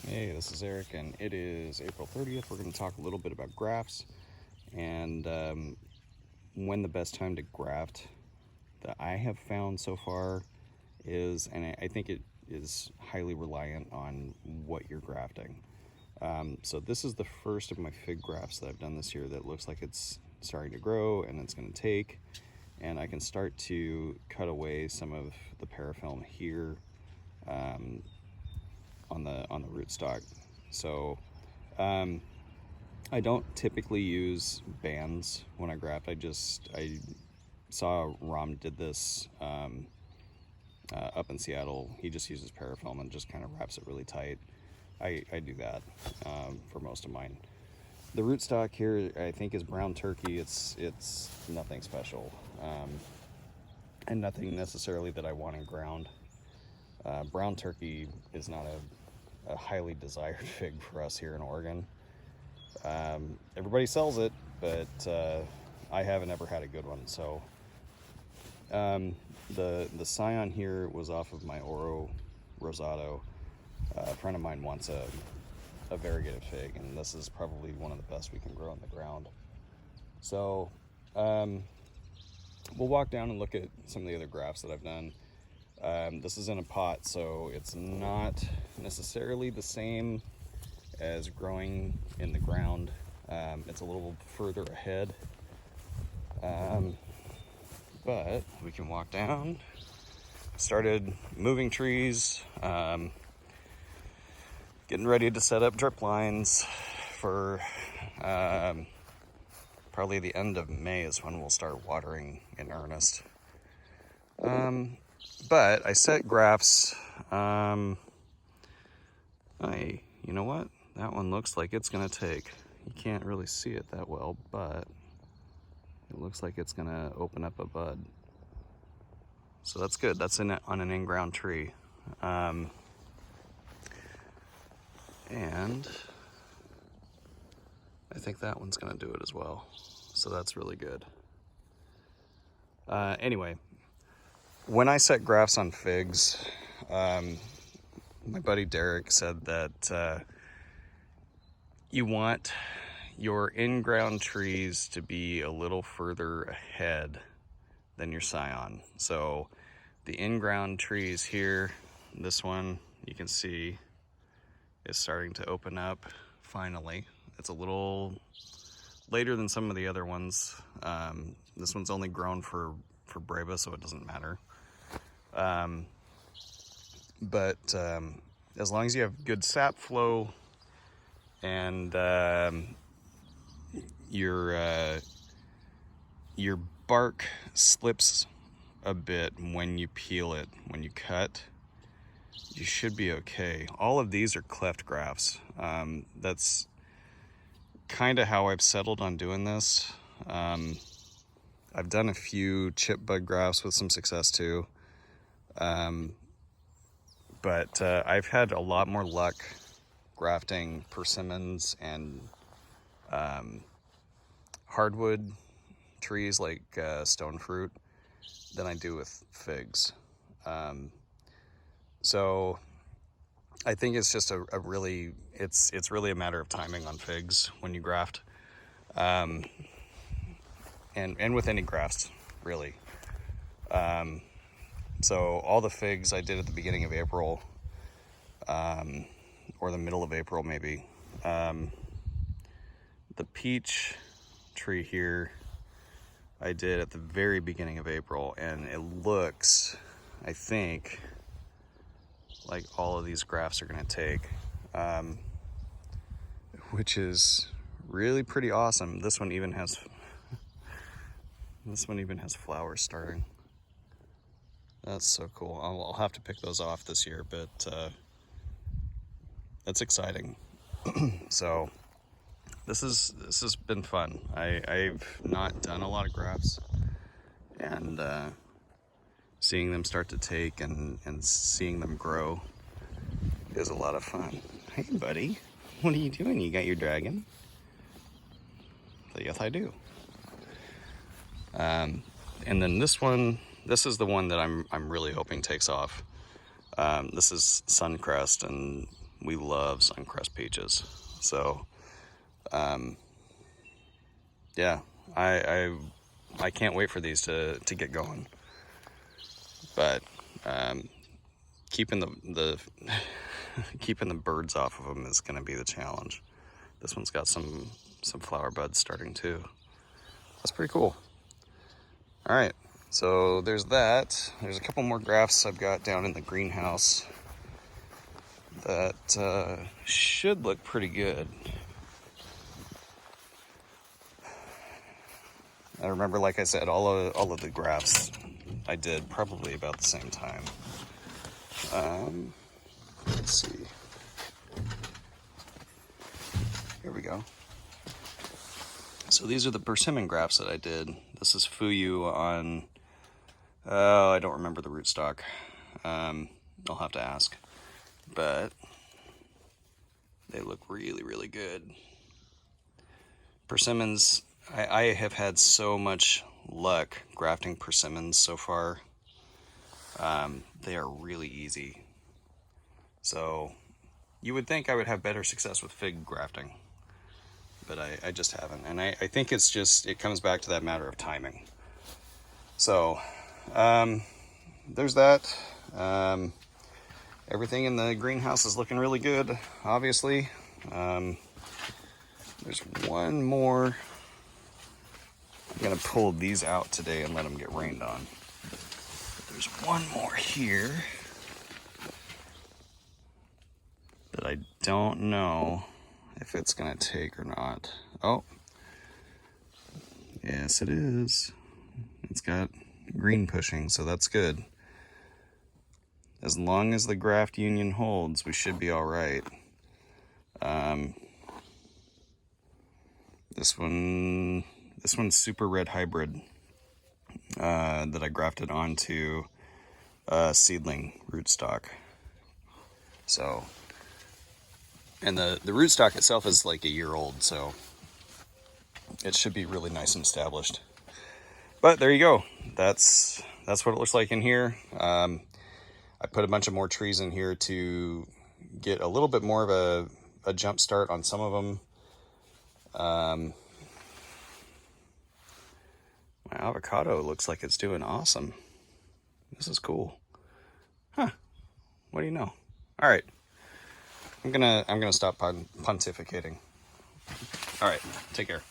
Hey, this is Eric, and it is April 30th. We're going to talk a little bit about grafts and when the best time to graft that I have found so far is, and I think it is highly reliant on what you're grafting. So this is the first of my fig grafts that I've done this year that looks like it's starting to grow and it's going to take, and I can start to cut away some of the parafilm here on the rootstock. So I don't typically use bands when I graft. I saw Rom did this up in Seattle. He just uses parafilm and just kind of wraps it really tight. I do that for most of mine. The rootstock here I think is brown turkey. It's nothing special and nothing necessarily that I want in ground. Brown turkey is not a highly desired fig for us here in Oregon. Everybody sells it, but I haven't ever had a good one. So the scion here was off of my Oro Rosado. A friend of mine wants a variegated fig, and this is probably one of the best we can grow on the ground. So we'll walk down and look at some of the other grafts that I've done. This is in a pot, so it's not necessarily the same as growing in the ground. It's a little further ahead, but we can walk down. Started moving trees, getting ready to set up drip lines for probably the end of May is when we'll start watering in earnest. But I set grafts. You know what? That one looks like it's gonna take. You can't really see it that well, but it looks like it's gonna open up a bud. So that's good. That's on an in-ground tree. And I think that one's gonna do it as well. So that's really good. Anyway, when I set grafts on figs, my buddy Derek said that you want your in-ground trees to be a little further ahead than your scion. So the in-ground trees here, this one you can see is starting to open up finally. It's a little later than some of the other ones. This one's only grown for Breva, so it doesn't matter. But as long as you have good sap flow and your bark slips a bit when you peel it, when you cut, you should be okay. All of these are cleft grafts. That's kind of how I've settled on doing this. I've done a few chip bud grafts with some success too. But I've had a lot more luck grafting persimmons and hardwood trees like stone fruit than I do with figs. So I think it's just a really, it's really a matter of timing on figs when you graft. And with any grafts, really. So all the figs I did at the beginning of April, or the middle of April maybe. The peach tree here I did at the very beginning of April, and it looks, I think, like all of these grafts are gonna take, which is really pretty awesome. This one even has flowers starting. That's so cool. I'll have to pick those off this year, but that's exciting. So this has been fun. I've not done a lot of grafts, and seeing them start to take and seeing them grow is a lot of fun. Hey buddy, what are you doing? You got your dragon? Yes, I do. And then this one, this is the one that I'm really hoping takes off. This is Suncrest, and we love Suncrest peaches. So, yeah, I can't wait for these to get going. But keeping the keeping the birds off of them is going to be the challenge. This one's got some flower buds starting too. That's pretty cool. All right, so there's that. There's a couple more grafts I've got down in the greenhouse that should look pretty good. I remember, like I said, all of the grafts I did probably about the same time. Let's see. Here we go. So these are the persimmon grafts that I did. This is Fuyu on, oh, I don't remember the rootstock. I'll have to ask. But they look really, really good. Persimmons, I have had so much luck grafting persimmons so far. They are really easy. So you would think I would have better success with fig grafting, but I just haven't. And I think it's just, it comes back to that matter of timing. So there's that. Everything in the greenhouse is looking really good, obviously. There's one more. I'm gonna pull these out today and let them get rained on. But there's one more here that I don't know if it's gonna take or not. Oh, yes it is. It's got green pushing, so that's good. As long as the graft union holds, we should be all right. This one's super red hybrid that I grafted onto a seedling rootstock. So, and the rootstock itself is like a year old, so it should be really nice and established. But there you go. That's what it looks like in here. I put a bunch of more trees in here to get a little bit more of a jump start on some of them. My avocado looks like it's doing awesome. This is cool. Huh. What do you know? All right. I'm gonna stop pontificating. All right. Take care.